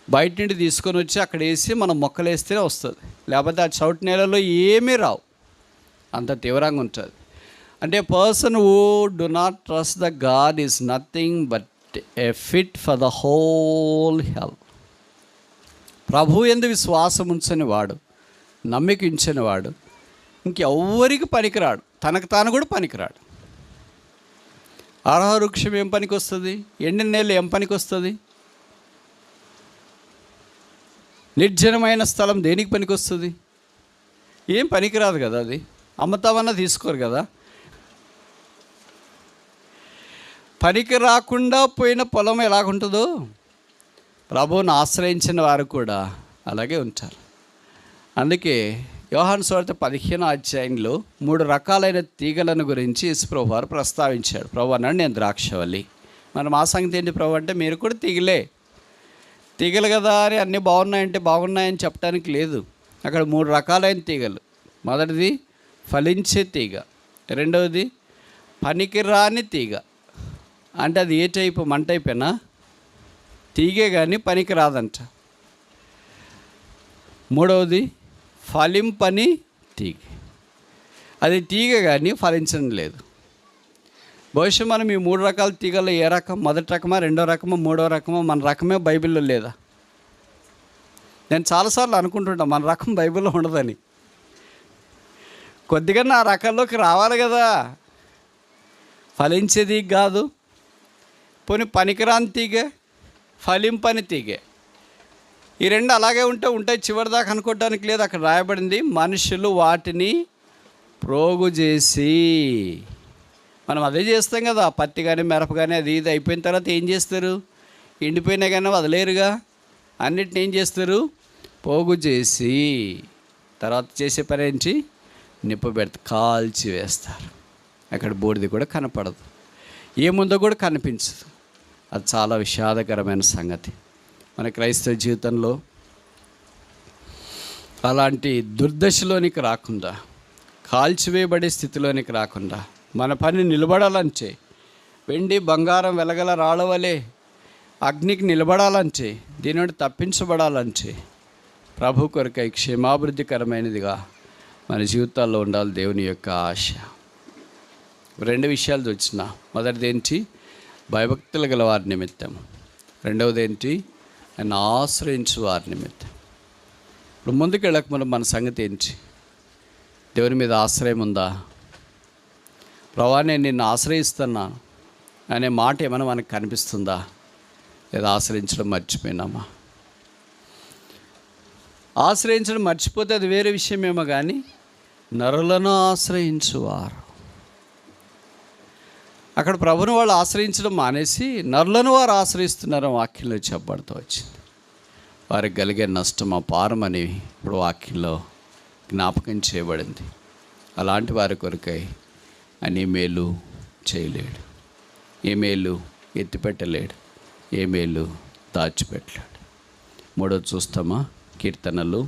బయట నుండి తీసుకొని వచ్చి అక్కడ వేసి మనం మొక్కలు వేస్తేనే వస్తుంది, లేకపోతే ఆ చౌటు నేలలో ఏమీ రావు, అంత తీవ్రంగా ఉంటుంది. అంటే person who do not trust the God is nothing but a fit for the whole health. ప్రభు యందు విశ్వాసం ఉంచని వాడు, నమ్మిక ఉంచని వాడు ఇంకెవ్వరికి పనికిరాడు, తనకు తాను కూడా పనికిరాడు. అర్హ వృక్షం ఏం పనికి వస్తుంది? ఎండిన నేల ఏం పనికి వస్తుంది? నిర్జనమైన స్థలం దేనికి పనికి వస్తుంది? ఏం పనికిరాదు కదా. అది అమ్మతామన్నా తీసుకోరు కదా. పనికి రాకుండా పోయిన పొలం ఎలాగుంటుందో ప్రభువుని ఆశ్రయించిన వారు కూడా అలాగే ఉంటారు. అందుకే యోహాను సువార్త 15వ అధ్యాయంలో 3 రకాలైన తీగలను గురించి యేసుప్రభు వారు ప్రస్తావించాడు. ప్రభు అన్నాడు, నేను ద్రాక్షవల్లి. మనం ఆ సంగతి ఏంటి ప్రభు అంటే, మీరు కూడా తీగలు కదా అని అన్నీ బాగున్నాయంటే బాగున్నాయని చెప్పడానికి లేదు. అక్కడ 3 రకాలైన తీగలు. మొదటిది ఫలించే తీగ, రెండవది పనికిరాని తీగ. అంటే అది ఏ టైపు? మన టైపేనా? తీగే కానీ పనికి రాదంట. మూడవది ఫలింపని తీగ, అది తీగ కానీ ఫలించడం లేదు. బహుశా మనం ఈ 3 రకాల తీగల్లో ఏ రకం? మొదటి రకమా, రెండో రకమా, మూడో రకమా? మన రకమే బైబిల్లో లేదా? నేను చాలాసార్లు అనుకుంటుంటాను మన రకం బైబిల్లో ఉండదని. కొద్దిగా ఆ రకాల్లోకి రావాలి కదా. ఫలించేది కాదు, పోనీ పనికిరాని తీగే, ఫలింపని తీగే. ఈ రెండు అలాగే ఉంటాయి చివరిదాకా అనుకోవడానికి లేదు. అక్కడ రాయబడింది, మనుషులు వాటిని ప్రోగు చేసి. మనం అదే చేస్తాం కదా. పత్తి కానీ మిరప కానీ అది ఇది అయిపోయిన తర్వాత ఏం చేస్తారు? ఎండిపోయినా కానీ వదిలేరుగా. అన్నిటిని ఏం చేస్తారు? పోగు చేసి తర్వాత చేసే పని ఏంటి? నిప్పు పెడతారు, కాల్చి వేస్తారు. అక్కడ బూడిది కూడా కనపడదు, ఏముందో కూడా కనిపించదు. అది చాలా విషాదకరమైన సంగతి. మన క్రైస్తవ జీవితంలో అలాంటి దుర్దశలోనికి రాకుండా, కాల్చివేయబడే స్థితిలోనికి రాకుండా, మన పని నిలబడాలంటే, వెండి బంగారం వెలగల రాళ్ళవలే అగ్నికి నిలబడాలంటే, దీని నుండి తప్పించబడాలంటే ప్రభు కొరకై క్షేమాభివృద్ధికరమైనదిగా మన జీవితాల్లో ఉండాలి దేవుని యొక్క ఆశ. 2 విషయాలు వచ్చిన. మొదటిది ఏంటి? భయభక్తులు గల వారి నిమిత్తం. రెండవది ఏంటి? ఆయన ఆశ్రయించు వారి నిమిత్తం. ఇప్పుడు ముందుకు వెళ్ళక మన సంగతి ఏంటి? దేవుని మీద ఆశ్రయం ఉందా? ప్రభువా నేను నిన్ను ఆశ్రయిస్తున్నాను అనే మాట ఏమైనా మనకు కనిపిస్తుందా? లేదా ఆశ్రయించడం మర్చిపోయినామా? ఆశ్రయించడం మర్చిపోతే అది వేరే విషయమేమో, కానీ నరులను ఆశ్రయించువారు, అక్కడ ప్రభుని వాళ్ళు ఆశ్రయించడం మానేసి నరులను వారు ఆశ్రయిస్తున్నారని వాక్యంలో చెప్పబడుతూ వచ్చింది. వారికి కలిగే నష్టం అపారమని ఇప్పుడు వాక్యంలో జ్ఞాపకం చేయబడింది. అలాంటి వారి కొరకై అని మేలు చేయలేడు, ఏ మేలు ఎత్తిపెట్టలేడు, ఏ మేలు దాచిపెట్టలేడు. 3 చూస్తామా? కీర్తనలు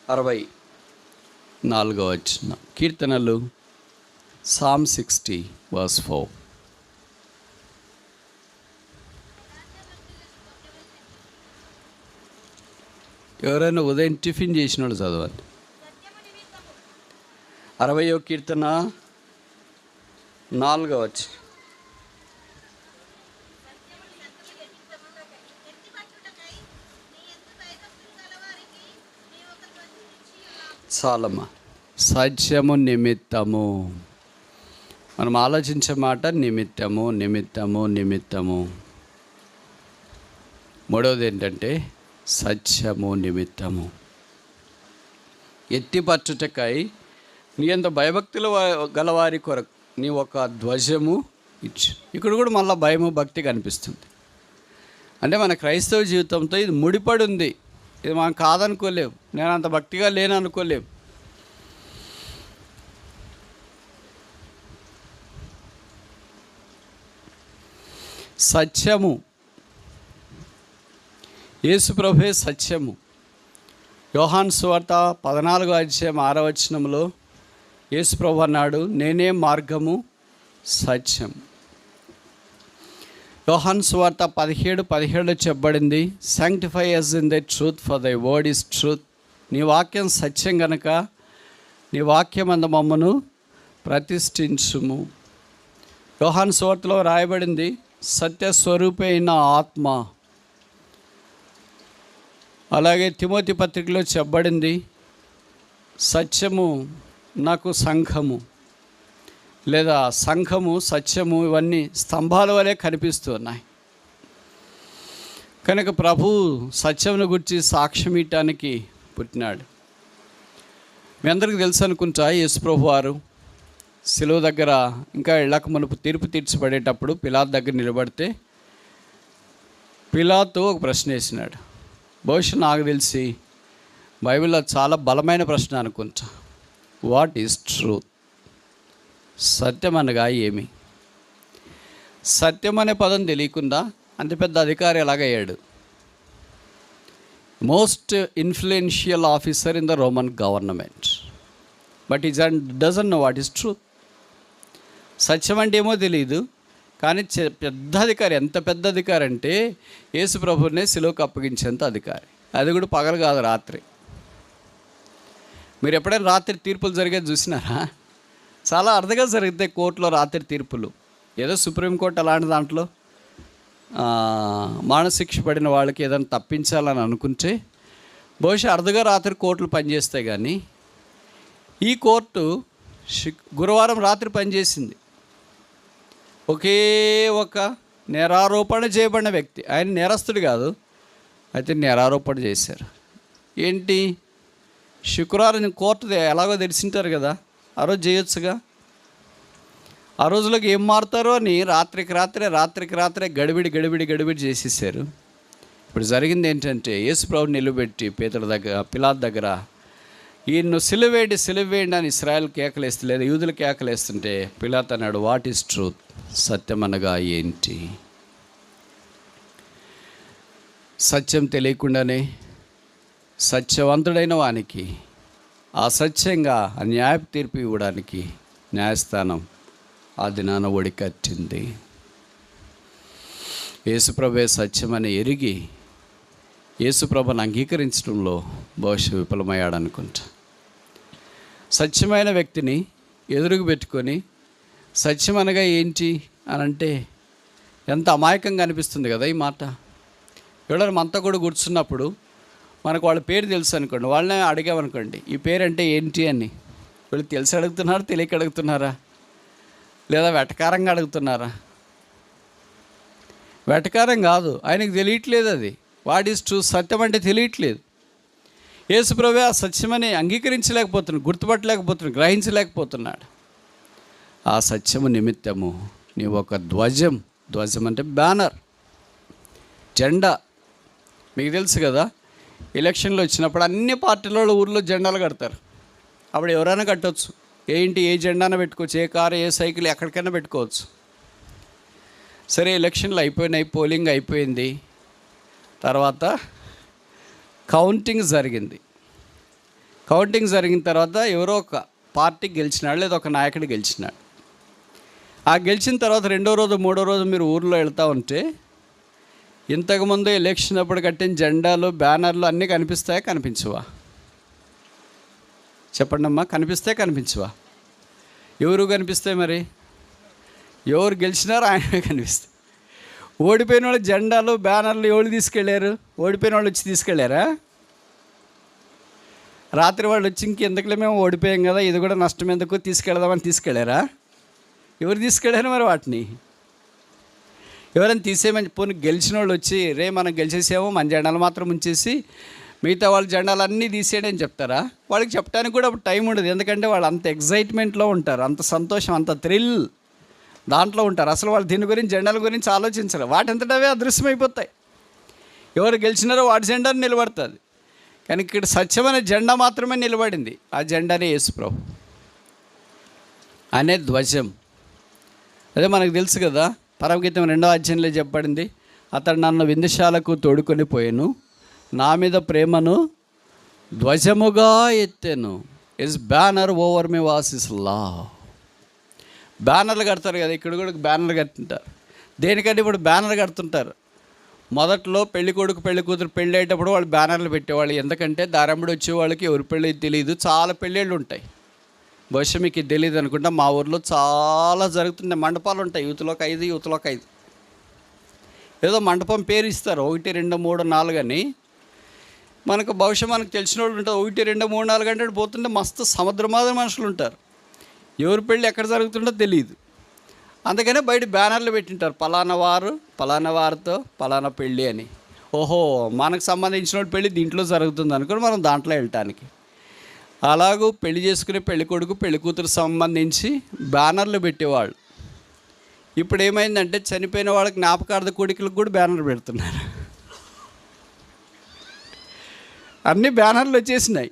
64 కీర్తనలు Psalm 60 verse 4. ఎవరైనా ఉదయం టిఫిన్ చేసిన వాళ్ళు చదవాలి. 60వ కీర్తన 4 చాలమ్మా. సత్యము నిమిత్తము. మనం ఆలోచించే మాట నిమిత్తము, నిమిత్తము, నిమిత్తము. మూడవది ఏంటంటే సత్యము నిమిత్తము. ఎత్తిపట్టుటకై నీ అంత భయభక్తులు గలవారి కొరకు నీ ఒక ధ్వజము ఇచ్చు. ఇక్కడ కూడా మళ్ళీ భయము భక్తి కనిపిస్తుంది. అంటే మన క్రైస్తవ జీవితంతో ఇది ముడిపడి ఉంది. ఇది మనం కాదనుకోలేం. నేను అంత భక్తిగా లేను అనుకోలేం. సత్యము, యేసు ప్రభువే సత్యము. యోహాను సువార్త 14:6 యేసు ప్రభు అన్నాడు, నేనే మార్గము సత్యం. యోహాను సువార్త 17:17 చెప్పబడింది, sanctify us in thy truth, for thy word is truth. నీ వాక్యం సత్యం గనక నీ వాక్యమందు మమ్మను ప్రతిష్ఠించుము. యోహాను సువార్తలో రాయబడింది, సత్యస్వరూపైన ఆత్మ. అలాగే తిమోతి పత్రికలో చెప్పబడింది, సత్యము నాకు సంఘము, లేదా సంఘము సత్యము, ఇవన్నీ స్తంభాల వలె కనిపిస్తూ ఉన్నాయి. కనుక ప్రభు సత్యమును గురించి సాక్ష్యం ఇవ్వటానికి పుట్టినాడు. మీ అందరికీ తెలుసు అనుకుంటా, యేసు ప్రభు వారు శిలువ దగ్గర ఇంకా ఇళ్ళకు మునుపు తీర్పు తీర్చబడేటప్పుడు పిలాతు దగ్గర నిలబడితే పిలాతు ఒక ప్రశ్న వేసినాడు. బహుశా నాకు తెలిసి బైబిల్లో చాలా బలమైన ప్రశ్న అనుకుంటా. What is truth? సత్యం అనగా ఏమి? సత్యం అనే పదం తెలియకుండా అంత పెద్ద అధికారి ఎలాగయ్యాడు? Most influential officer in the Roman government, but is and doesn't know what is truth. సత్యం అంటే ఏమో తెలియదు, కానీ పెద్ద అధికారి. ఎంత పెద్ద అధికారి అంటే యేసు ప్రభువునే శిలువకు అప్పగించేంత అధికారి. అది కూడా పగలు కాదు, రాత్రి. మీరు ఎప్పుడైనా రాత్రి తీర్పులు జరిగేది చూసినారా? చాలా అరుదుగా జరుగుతాయి కోర్టులో రాత్రి తీర్పులు. ఏదో సుప్రీంకోర్టు అలాంటి దాంట్లో మానశిక్ష పడిన వాళ్ళకి ఏదైనా తప్పించాలని అనుకుంటే బహుశా అరుదుగా రాత్రి కోర్టులు పనిచేస్తాయి. కానీ ఈ కోర్టు గురువారం రాత్రి పనిచేసింది. ఒకే ఒక నేరారోపణ చేయబడిన వ్యక్తి, ఆయన నేరస్తుడు కాదు, అయితే నేరారోపణ చేశారు. ఏంటి? శుక్రవారం కోర్టు ఎలాగో తెలిసింటారు కదా, ఆ రోజు చేయొచ్చుగా. ఆ రోజులోకి ఏం మారుతారో అని రాత్రికి రాత్రే గడిబిడి చేసేసారు. ఇప్పుడు జరిగింది ఏంటంటే, యేసు ప్రభువుని నిలబెట్టి పిలాతు దగ్గర ఈయన్ను సిలువేయండి అని ఇశ్రాయేల్ కేకలేస్తే, లేదా యూదులు కేకలేస్తుంటే పిలాతు అన్నాడు, వాట్ ఈజ్ ట్రూత్? సత్యం అనగా ఏంటి? సత్యం తెలియకుండానే సత్యవంతుడైన వానికి అసత్యంగా న్యాయపు తీర్పు ఇవ్వడానికి న్యాయస్థానం ఆ దినాన ఒడికట్టింది. యేసుప్రభే సత్యమని ఎరిగి యేసుప్రభను అంగీకరించడంలో బహుశా విఫలమయ్యాడు అనుకుంటా. సత్యమైన వ్యక్తిని ఎదురుగు పెట్టుకొని సత్యం అనగా ఏంటి అని అంటే ఎంత అమాయకంగా అనిపిస్తుంది కదా ఈ మాట. ఎవరైనా మనతో కూడా కూర్చున్నప్పుడు మనకు వాళ్ళ పేరు తెలుసు అనుకోండి, వాళ్ళనే అడిగామనుకోండి, ఈ పేరు అంటే ఏంటి అని. వీళ్ళు తెలిసి అడుగుతున్నారా, తెలియక అడుగుతున్నారా, లేదా వెటకారంగా అడుగుతున్నారా? వెటకారం కాదు, ఆయనకు తెలియట్లేదు. అది వాట్ ఈజ్ ట్రూ, సత్యం అంటే తెలియట్లేదు. యేసుప్రభువే ఆ సత్యమని అంగీకరించలేకపోతున్నాడు, గుర్తుపట్టలేకపోతున్నాడు, గ్రహించలేకపోతున్నాడు. ఆ సత్యము నిమిత్తము నీవు ఒక ధ్వజం అంటే బ్యానర్, జెండా. మీకు తెలుసు కదా, ఎలక్షన్లు వచ్చినప్పుడు అన్ని పార్టీల ఊర్లో జెండాలు కడతారు. అప్పుడు ఎవరైనా కట్టవచ్చు. ఏంటి, ఏ జెండాన పెట్టుకోవచ్చు, ఏ కారు, ఏ సైకిల్, ఎక్కడికైనా పెట్టుకోవచ్చు. సరే, ఎలక్షన్లు అయిపోయినాయి, పోలింగ్ అయిపోయింది. తర్వాత కౌంటింగ్ జరిగింది. కౌంటింగ్ జరిగిన తర్వాత ఎవరో ఒక పార్టీ గెలిచినాడు, లేదా ఒక నాయకుడు గెలిచినాడు. ఆ గెలిచిన తర్వాత రెండో రోజు మూడో రోజు మీరు ఊర్లో వెళ్తూ ఉంటే ఇంతకుముందు ఎలక్షన్ అప్పుడు కట్టిన జెండాలు, బ్యానర్లు అన్నీ కనిపిస్తాయా, కనిపించవా? చెప్పండి అమ్మా, కనిపిస్తాయి, కనిపించవా? ఎవరు కనిపిస్తాయి? మరి ఎవరు గెలిచినారో ఆయనే కనిపిస్తాయి. ఓడిపోయిన వాళ్ళు జెండాలు, బ్యానర్లు ఎవరు తీసుకెళ్ళారు? ఓడిపోయిన వాళ్ళు వచ్చి తీసుకెళ్ళారా? రాత్రి వాళ్ళు వచ్చి ఇంకెందుకులే, మేము ఓడిపోయాం కదా, ఇది కూడా నష్టం ఎందుకు, తీసుకెళ్దామని తీసుకెళ్ళారా? ఎవరు తీసుకెళ్ళారు మరి వాటిని? ఎవరైనా తీసేయమని, పోనీ గెలిచిన వాళ్ళు వచ్చి, రే మనం గెలిచేసాము, మన జెండాలు మాత్రం ఉంచేసి మిగతా వాళ్ళ జెండాలు అన్నీ తీసేయడం అని చెప్తారా? వాళ్ళకి చెప్పడానికి కూడా అప్పుడు టైం ఉండదు. ఎందుకంటే వాళ్ళు అంత ఎగ్జైట్మెంట్లో ఉంటారు, అంత సంతోషం, అంత థ్రిల్ దాంట్లో ఉంటారు. అసలు వాళ్ళు దీని గురించి, జెండాల గురించి ఆలోచించరు. వాటంతటవే అదృశ్యమైపోతాయి. ఎవరు గెలిచినారో వాడి జెండా నిలబడుతుంది. కానీ ఇక్కడ సత్యమైన జెండా మాత్రమే నిలబడింది. ఆ జెండానే యేసు ప్రభు అనే ధ్వజం. అదే మనకు తెలుసు కదా, పరమగీతం 2వ అధ్యాయంలో చెప్పబడింది, అతడు నన్ను విందుశాలకు తోడుకొని పోయాను, నా మీద ప్రేమను ధ్వజముగా ఎత్తాను. Is banner over me was is love. బ్యానర్లు కడతారు కదా, ఇక్కడ కూడా బ్యానర్లు కడుతుంటారు. దేనికంటే ఇప్పుడు బ్యానర్ కడుతుంటారు. మొదట్లో పెళ్లి కొడుకు పెళ్లి కూతురు పెళ్ళి అయ్యేటప్పుడు వాళ్ళు బ్యానర్లు పెట్టేవాళ్ళు. ఎందుకంటే దారంబడి వచ్చే వాళ్ళకి ఎవరి పెళ్ళి తెలియదు, చాలా పెళ్ళిళ్ళు ఉంటాయి. బహుశా మీకు తెలియదు అనుకుంటా, మా ఊర్లో చాలా జరుగుతున్నాయి. మండపాలు ఉంటాయి, యూత్లోకి 5 యూత్లోకి 5. ఏదో మండపం పేరు ఇస్తారు, 1 2 3 4 అని. మనకు బహుశా మనకు తెలిసిన వాళ్ళు ఉంటారు. 1 2 3 4 అంటే పోతుంటే మస్తు సముద్రమాద మనుషులు ఉంటారు. ఎవరి పెళ్ళి ఎక్కడ జరుగుతుందో తెలియదు. అందుకనే బయట బ్యానర్లు పెట్టింటారు, పలానా వారు పలానా వారితో పలానా పెళ్ళి అని. ఓహో, మనకు సంబంధించిన పెళ్ళి దీంట్లో జరుగుతుంది అనుకుని మనం దాంట్లో వెళ్ళటానికి. అలాగూ పెళ్లి చేసుకునే పెళ్లి కొడుకు పెళ్లి కూతురు సంబంధించి బ్యానర్లు పెట్టేవాళ్ళు. ఇప్పుడు ఏమైందంటే చనిపోయిన వాళ్ళకి జ్ఞాపకార్థ కోడికలకు కూడా బ్యానర్ పెడుతున్నారు. అన్ని బ్యానర్లు వచ్చేసినాయి.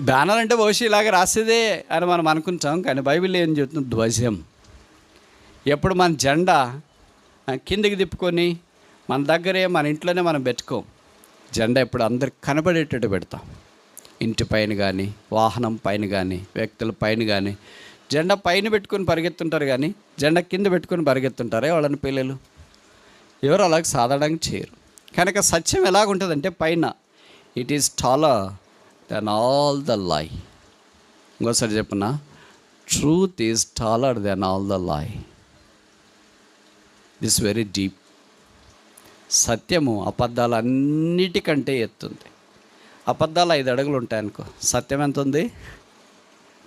బ్యానర్ అంటే బహుశా ఇలాగ రాసేదే అని మనం అనుకుంటాం, కానీ బైబిల్ ఏం చెప్తుంది? ధ్వజం. ఎప్పుడు మన జెండా కిందికి తిప్పుకొని మన దగ్గరే మన ఇంట్లోనే మనం పెట్టుకోం. జెండా ఎప్పుడు అందరికి కనబడేటట్టు పెడతాం. ఇంటి పైన కానీ, వాహనం పైన కానీ, వ్యక్తుల పైన కానీ. జెండా పైన పెట్టుకొని పరిగెత్తుంటారు, కానీ జెండా కింద పెట్టుకొని పరిగెత్తుంటారే వాళ్ళని పిల్లలు. ఎవరు అలాగ సాధారణంగా చేయరు. కనుక సత్యం ఎలాగుంటుందంటే పైన it is taller than all the lie. ఇంకోసారి చెప్పిన, truth is taller than all the lie. This very deep. సత్యము అబద్ధాలన్నిటికంటే ఎత్తుంది. అబద్ధాలు 5 అడుగులు ఉంటాయనుకో, సత్యం ఎంత ఉంది?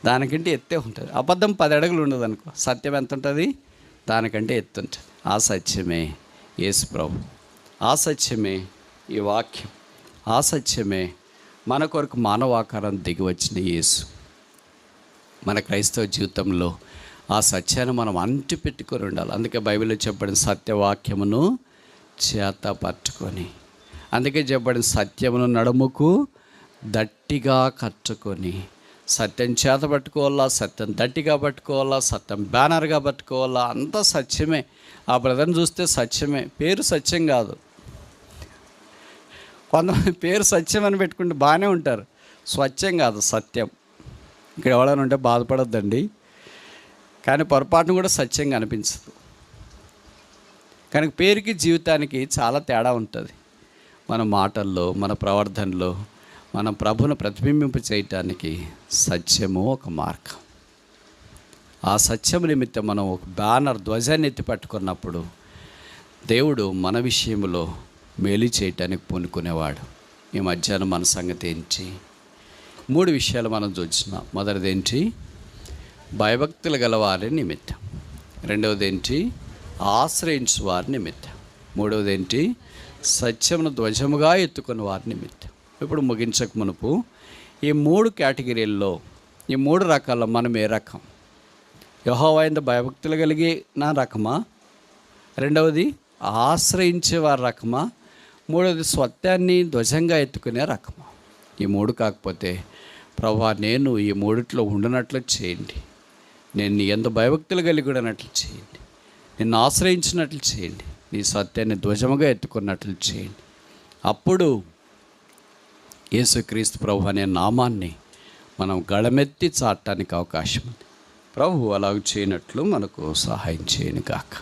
దానికంటే ఎత్తే ఉంటుంది. అబద్ధం 10 అడుగులు ఉండదు అనుకో, సత్యం ఎంత ఉంటుంది? దానికంటే ఎత్తుంటుంది. ఆ సత్యమే యేసు ప్రభు, ఆ సత్యమే ఈ వాక్యం, ఆ సత్యమే మన కొరకు మానవాకారం దిగి వచ్చిన యేసు. మన క్రైస్తవ జీవితంలో ఆ సత్యాన్ని మనం అంటి పెట్టుకొని ఉండాలి. అందుకే బైబిల్లో చెప్పబడిన సత్యవాక్యమును చేత పట్టుకొని, అందుకే చెప్పబడిన సత్యమును నడుముకు దట్టిగా కట్టుకొని. సత్యం చేత పట్టుకోవాలా, సత్యం దట్టిగా పట్టుకోవాలా, సత్యం బ్యానర్గా పట్టుకోవాలా, అంతా సత్యమే. ఆ బ్రదర్ని చూస్తే సత్యమే, పేరు సత్యం కాదు. కొంతమంది పేరు సత్యం అని పెట్టుకుంటే బాగానే ఉంటారు, స్వచ్ఛం కాదు, సత్యం. ఇక్కడ ఎవరైనా ఉంటే బాధపడొద్దండి, కానీ పొరపాటును కూడా సత్యంగా అనిపించదు. కనుక పేరుకి జీవితానికి చాలా తేడా ఉంటుంది. మన మాటల్లో, మన ప్రవర్తనలో మన ప్రభువును ప్రతిబింబింప చేయటానికి సత్యము ఒక మార్గం. ఆ సత్యం నిమిత్తం మనం ఒక బ్యానర్, ధ్వజాన్ని ఎత్తి పట్టుకున్నప్పుడు దేవుడు మన విషయంలో మేలు చేయటానికి పూనుకునేవాడు. ఈ మధ్యాహ్నం మన సంగతి ఏంటి? 3 విషయాలు మనం చూస్తున్నాం. మొదటిది ఏంటి? భయభక్తులు గల వారి నిమిత్తం. రెండవది ఏంటి? ఆశ్రయించు వారి నిమిత్తం. మూడవది ఏంటి? సత్యమును ధ్వజముగా ఎత్తుకుని వారి నిమిత్తం. ఇప్పుడు ముగించక మునుపు ఈ 3 కేటగిరీల్లో, ఈ 3 రకాల్లో మనం ఏ రకం? యెహోవా యందు భయభక్తులు కలిగిన రకమా? రెండవది ఆశ్రయించే వారి రకమా? మూడవది సత్యాన్ని ధ్వజంగా ఎత్తుకునే రకమా? ఈ 3 కాకపోతే, ప్రభువా నేను ఈ 3ట్లో ఉండనట్లు చేయండి, నేను నీ యందు భయభక్తులు కలిగి ఉండనట్లు చేయండి, నిన్ను ఆశ్రయించినట్లు చేయండి, నీ సత్యాన్ని ధ్వజముగా ఎత్తుకున్నట్లు చేయండి. అప్పుడు యేసుక్రీస్తు ప్రభు అనే నామాన్ని మనం గళమెత్తి చాటడానికి అవకాశం ఉంది. ప్రభు అలాగ చేయనట్లు మనకు సహాయం చేయను గాక.